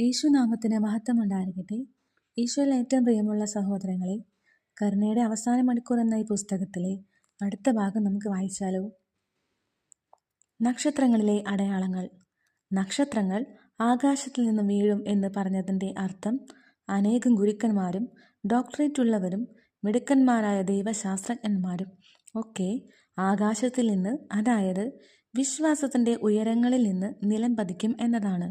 യേശുനാമത്തിന് മഹത്വമുണ്ടായിരിക്കട്ടെ. ഈശോയിൽ ഏറ്റവും പ്രിയമുള്ള സഹോദരങ്ങളെ, കരുണയുടെ അവസാന മണിക്കൂർ എന്ന ഈ പുസ്തകത്തിലെ അടുത്ത ഭാഗം നമുക്ക് വായിച്ചാലോ? നക്ഷത്രങ്ങളിലെ അടയാളങ്ങൾ. നക്ഷത്രങ്ങൾ ആകാശത്തിൽ നിന്ന് വീഴും എന്ന് പറഞ്ഞതിൻ്റെ അർത്ഥം അനേകം ഗുരുക്കന്മാരും ഡോക്ടറേറ്റ് ഉള്ളവരും മിടുക്കന്മാരായ ദൈവശാസ്ത്രജ്ഞന്മാരും ഒക്കെ ആകാശത്തിൽ നിന്ന്, അതായത് വിശ്വാസത്തിൻ്റെ ഉയരങ്ങളിൽ നിന്ന് നിലം പതിക്കും എന്നതാണ്.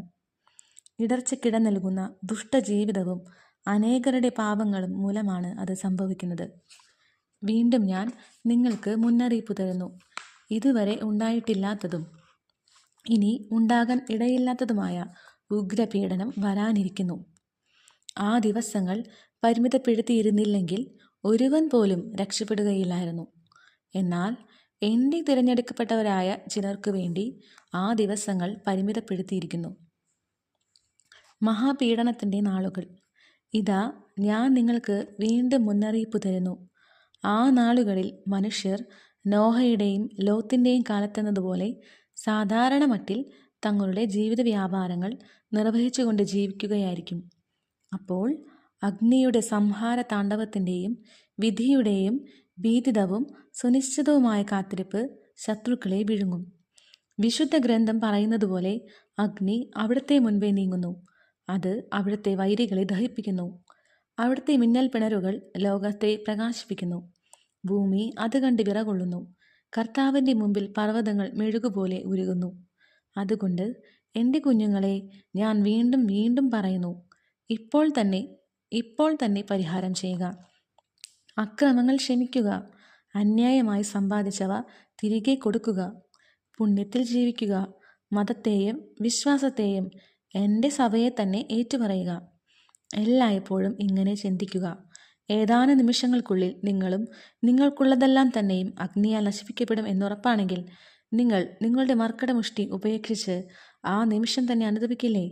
ഇടർച്ചക്കിട നൽകുന്ന ദുഷ്ടജീവിതവും അനേകരുടെ പാപങ്ങളും മൂലമാണ് അത് സംഭവിക്കുന്നത്. വീണ്ടും ഞാൻ നിങ്ങൾക്ക് മുന്നറിയിപ്പ് തരുന്നു. ഇതുവരെ ഉണ്ടായിട്ടില്ലാത്തതും ഇനി ഉണ്ടാകാൻ ഇടയില്ലാത്തതുമായ ഉഗ്രപീഡനം വരാനിരിക്കുന്നു. ആ ദിവസങ്ങൾ പരിമിതപ്പെടുത്തിയിരുന്നില്ലെങ്കിൽ ഒരുവൻ പോലും രക്ഷപ്പെടുകയില്ലായിരുന്നു. എന്നാൽ എൻ്റെ തിരഞ്ഞെടുക്കപ്പെട്ടവരായ ചിലർക്കു വേണ്ടി ആ ദിവസങ്ങൾ പരിമിതപ്പെടുത്തിയിരിക്കുന്നു. മഹാപീഡനത്തിൻ്റെ നാളുകൾ. ഇതാ, ഞാൻ നിങ്ങൾക്ക് വീണ്ടും മുന്നറിയിപ്പ് തരുന്നു. ആ നാളുകളിൽ മനുഷ്യർ നോഹയുടെയും ലോത്തിൻ്റെയും കാലത്തെന്നതുപോലെ സാധാരണ മട്ടിൽ തങ്ങളുടെ ജീവിത വ്യാപാരങ്ങൾ നിർവഹിച്ചുകൊണ്ട് ജീവിക്കുകയായിരിക്കും. അപ്പോൾ അഗ്നിയുടെ സംഹാര താണ്ഡവത്തിൻ്റെയും വിധിയുടെയും ഭീതിതവും സുനിശ്ചിതവുമായ കാത്തിരിപ്പ് ശത്രുക്കളെ വിഴുങ്ങും. വിശുദ്ധ ഗ്രന്ഥം പറയുന്നത് പോലെ അഗ്നി അവിടുത്തെ മുൻപേ നീങ്ങുന്നു. അത് അവിടുത്തെ വൈരികളെ ദഹിപ്പിക്കുന്നു. അവിടുത്തെ മിന്നൽ പിണരുകൾ ലോകത്തെ പ്രകാശിപ്പിക്കുന്നു. ഭൂമി അത് കണ്ട് വിറകൊള്ളുന്നു. കർത്താവിൻ്റെ മുമ്പിൽ പർവ്വതങ്ങൾ മെഴുകുപോലെ ഉരുകുന്നു. അതുകൊണ്ട് എൻ്റെ കുഞ്ഞുങ്ങളെ, ഞാൻ വീണ്ടും വീണ്ടും പറയുന്നു, ഇപ്പോൾ തന്നെ പരിഹാരം ചെയ്യുക. അക്രമങ്ങൾ ക്ഷമിക്കുക. അന്യായമായി സമ്പാദിച്ചവ തിരികെ കൊടുക്കുക. പുണ്യത്തിൽ ജീവിക്കുക. മതത്തെയും വിശ്വാസത്തെയും എൻ്റെ സഭയെ തന്നെ ഏറ്റുപറയുക. എല്ലായ്പ്പോഴും ഇങ്ങനെ ചിന്തിക്കുക. ഏതാനും നിമിഷങ്ങൾക്കുള്ളിൽ നിങ്ങളും നിങ്ങൾക്കുള്ളതെല്ലാം തന്നെയും അഗ്നിയാൽ നശിപ്പിക്കപ്പെടും എന്നുറപ്പാണെങ്കിൽ നിങ്ങൾ നിങ്ങളുടെ മർക്കടമുഷ്ടി ഉപേക്ഷിച്ച് ആ നിമിഷം തന്നെ അനുദപിക്കില്ലേ?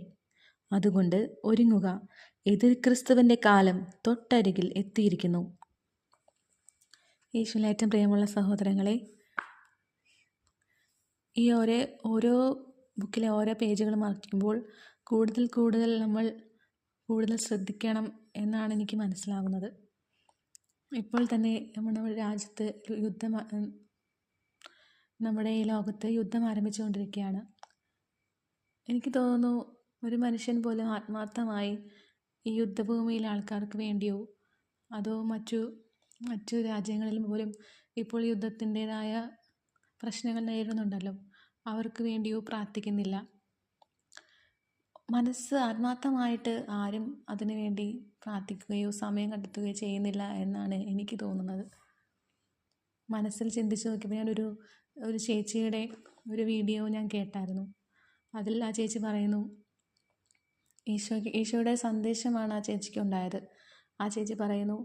അതുകൊണ്ട് ഒരുങ്ങുക. എതിർ ക്രിസ്തുവിൻ്റെ കാലം തൊട്ടരികിൽ എത്തിയിരിക്കുന്നു. യേശുവിൽ ഏറ്റവും പ്രിയമുള്ള സഹോദരങ്ങളെ, ഈ ഓരോ ബുക്കിലെ ഓരോ പേജുകൾ മറിക്കുമ്പോൾ നമ്മൾ കൂടുതൽ ശ്രദ്ധിക്കണം എന്നാണ് എനിക്ക് മനസ്സിലാവുന്നത്. ഇപ്പോൾ തന്നെ നമ്മുടെ രാജ്യത്ത് നമ്മുടെ ഈ ലോകത്ത് യുദ്ധം ആരംഭിച്ചുകൊണ്ടിരിക്കുകയാണ്. എനിക്ക് തോന്നുന്നു, ഒരു മനുഷ്യൻ പോലും ആത്മാർത്ഥമായി ഈ യുദ്ധഭൂമിയിലെ ആൾക്കാർക്ക് വേണ്ടിയോ അതോ മറ്റു രാജ്യങ്ങളിൽ പോലും ഇപ്പോൾ യുദ്ധത്തിൻ്റെതായ പ്രശ്നങ്ങൾ നേരിടുന്നുണ്ടല്ലോ, അവർക്ക് വേണ്ടിയോ പ്രാർത്ഥിക്കുന്നില്ല. മനസ്സ് ആത്മാർത്ഥമായിട്ട് ആരും അതിനു വേണ്ടി പ്രാർത്ഥിക്കുകയോ സമയം കണ്ടെത്തുകയോ ചെയ്യുന്നില്ല എന്നാണ് എനിക്ക് തോന്നുന്നത്. മനസ്സിൽ ചിന്തിച്ച് നോക്കിയപ്പോൾ ഒരു ചേച്ചിയുടെ ഒരു വീഡിയോ ഞാൻ കേട്ടായിരുന്നു. അതിൽ ആ ചേച്ചി പറയുന്നു, ഈശോയുടെ സന്ദേശമാണ് ആ ചേച്ചിക്ക് ഉണ്ടായത്. ആ ചേച്ചി പറയുന്നു,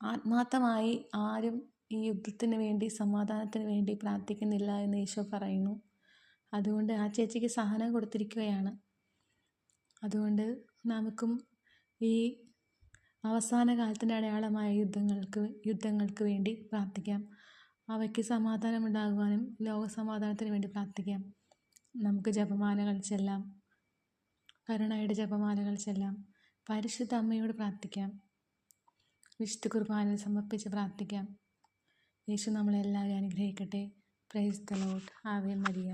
ആത്മാർത്ഥമായി ആരും ഈ യുദ്ധത്തിന് വേണ്ടി, സമാധാനത്തിന് വേണ്ടി പ്രാർത്ഥിക്കുന്നില്ല എന്ന് ഈശോ പറയുന്നു. അതുകൊണ്ട് ആ ചേച്ചിക്ക് സഹനം കൊടുത്തിരിക്കുകയാണ്. അതുകൊണ്ട് നമുക്കും ഈ അവസാന കാലത്തിൻ്റെ അടയാളമായ യുദ്ധങ്ങൾക്ക് വേണ്ടി പ്രാർത്ഥിക്കാം. അവയ്ക്ക് സമാധാനമുണ്ടാകുവാനും ലോകസമാധാനത്തിന് വേണ്ടി പ്രാർത്ഥിക്കാം. നമുക്ക് ജപമാലകൾ ചെല്ലാം, കരുണയുടെ ജപമാലകൾ ചെല്ലാം, പരിശുദ്ധ അമ്മയോട് പ്രാർത്ഥിക്കാം, വിശുദ്ധ കുർബാനയിൽ സമർപ്പിച്ച് പ്രാർത്ഥിക്കാം. യേശു നമ്മളെല്ലാവരും അനുഗ്രഹിക്കട്ടെ. Praise the Lord. Ave Maria.